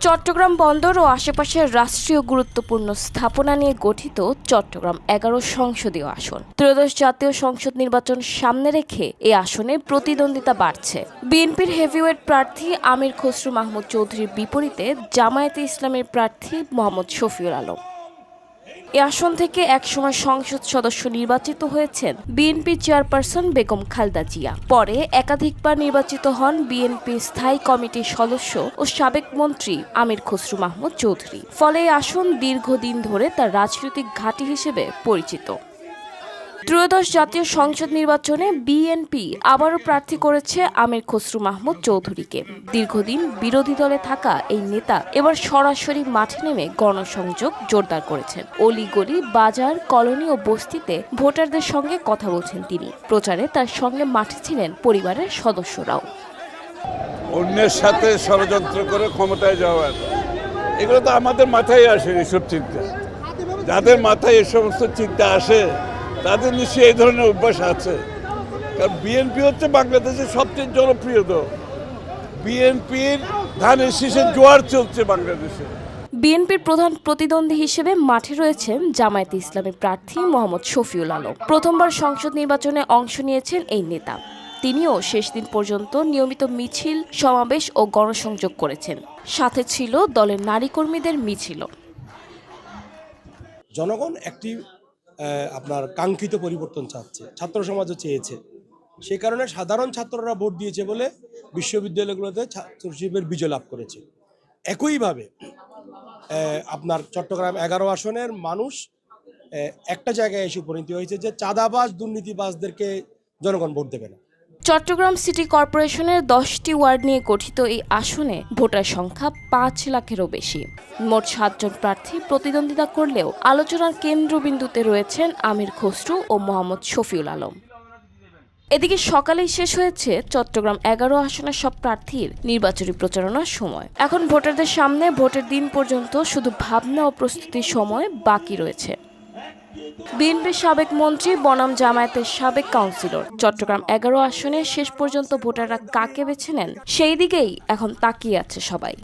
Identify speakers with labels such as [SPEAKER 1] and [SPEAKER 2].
[SPEAKER 1] চট্টগ্রাম বন্দর ও আশেপাশের রাষ্ট্রীয় গুরুত্বপূর্ণ স্থাপনা নিয়ে গঠিত চট্টগ্রাম ১১ সংসদীয় আসন। ত্রয়োদশ জাতীয় সংসদ নির্বাচন সামনে রেখে এই আসনে প্রতিদ্বন্দ্বিতা বাড়ছে। বিএনপির হেভিওয়েট প্রার্থী আমির খসরু মাহমুদ চৌধুরীর বিপরীতে জামায়াতে ইসলামের প্রার্থী মোহাম্মদ শফিউল আলম। এ আসন থেকে একসময় সংসদ সদস্য নির্বাচিত হয়েছেন বিএনপি চেয়ারপারসন বেগম খালেদা জিয়া। পরে একাধিকবার নির্বাচিত হন বিএনপি স্থায়ী কমিটির সদস্য ও সাবেক মন্ত্রী আমির খসরু মাহমুদ চৌধুরী। ফলে এই আসন দীর্ঘদিন ধরে তার রাজনৈতিক ঘাঁটি হিসেবে পরিচিত। ত্রয়োদশ জাতীয় সংসদ নির্বাচনে বিএনপি আবারও প্রার্থী করেছে আমির খসরু মাহমুদ চৌধুরীকে। দীর্ঘদিন বিরোধী দলে থাকা এই নেতা এবার সরাসরি মাঠে নেমে গণসংযোগ জোরদার করেছেন। অলিগলি, বাজার, কলোনি ও বস্তিতে ভোটারদের সঙ্গে কথা বলছেন তিনি। প্রচারে তার সঙ্গে মাঠে ছিলেন পরিবারের সদস্যরাও।
[SPEAKER 2] অন্যের সাথে ষড়যন্ত্র করে ক্ষমতায় যাওয়ার, এগুলো তো আমাদের মাথায় আসে। এসব চিন্তা যাদের মাথায় এই সমস্ত চিন্তা আসে তাদের নিশ্চয়ই এই ধরনের অভ্যাস আছে। কারণ বিএনপি হচ্ছে বাংলাদেশের সবচেয়ে জনপ্রিয় দল। বিএনপির ধানের শীষের জোয়ার চলছে বাংলাদেশে।
[SPEAKER 1] বিএনপির প্রধান প্রতিদ্বন্দ্বী হিসেবে মাঠে রয়েছেন জামায়াতে ইসলামের প্রার্থী মোহাম্মদ শফিউল আলম। প্রথমবার সংসদ নির্বাচনে অংশ নিয়েছেন এই নেতা। তিনিও শেষ দিন পর্যন্ত নিয়মিত মিছিল, সমাবেশ ও গণসংযোগ করেছেন। সাথে ছিল দলের নারী কর্মীদের মিছিলও।
[SPEAKER 3] জনগণ একটি আপনার কাঙ্ক্ষিত পরিবর্তন চাচ্ছে, ছাত্র সমাজও চেয়েছে। সে কারণে সাধারণ ছাত্ররা ভোট দিয়েছে বলে বিশ্ববিদ্যালয়গুলোতে ছাত্রশিল্পের বিজয় লাভ করেছে। একইভাবে আপনার চট্টগ্রাম ১১ আসনের মানুষ একটা জায়গায় এসে উপনীত হয়েছে যে চাঁদাবাজ, দুর্নীতিবাজদেরকে জনগণ ভোট দেবে না।
[SPEAKER 1] চট্টগ্রাম সিটি কর্পোরেশনের 10টি ওয়ার্ড নিয়ে গঠিত এই আসনে ভোটার সংখ্যা ৫ লাখেরও বেশি। মোট ৭ জন প্রার্থী প্রতিদ্বন্দ্বিতা করলেও আলোচনার কেন্দ্রবিন্দুতে রয়েছেন আমির খসরু ও মোহাম্মদ শফিউল আলম। এদিকে সকালেই শেষ হয়েছে চট্টগ্রাম ১১ আসনের সব প্রার্থীর নির্বাচনী প্রচারণার সময়। এখন ভোটারদের সামনে ভোটের দিন পর্যন্ত শুধু ভাবনা ও প্রস্তুতির সময় বাকি রয়েছে। বিএনপির সাবেক মন্ত্রী বনাম জামায়াতের সাবেক কাউন্সিলর চট্টগ্রাম ১১ আসনে শেষ পর্যন্ত ভোটাররা কাকে বেছে নেন সেই দিকেই এখন তাকিয়ে আছে সবাই।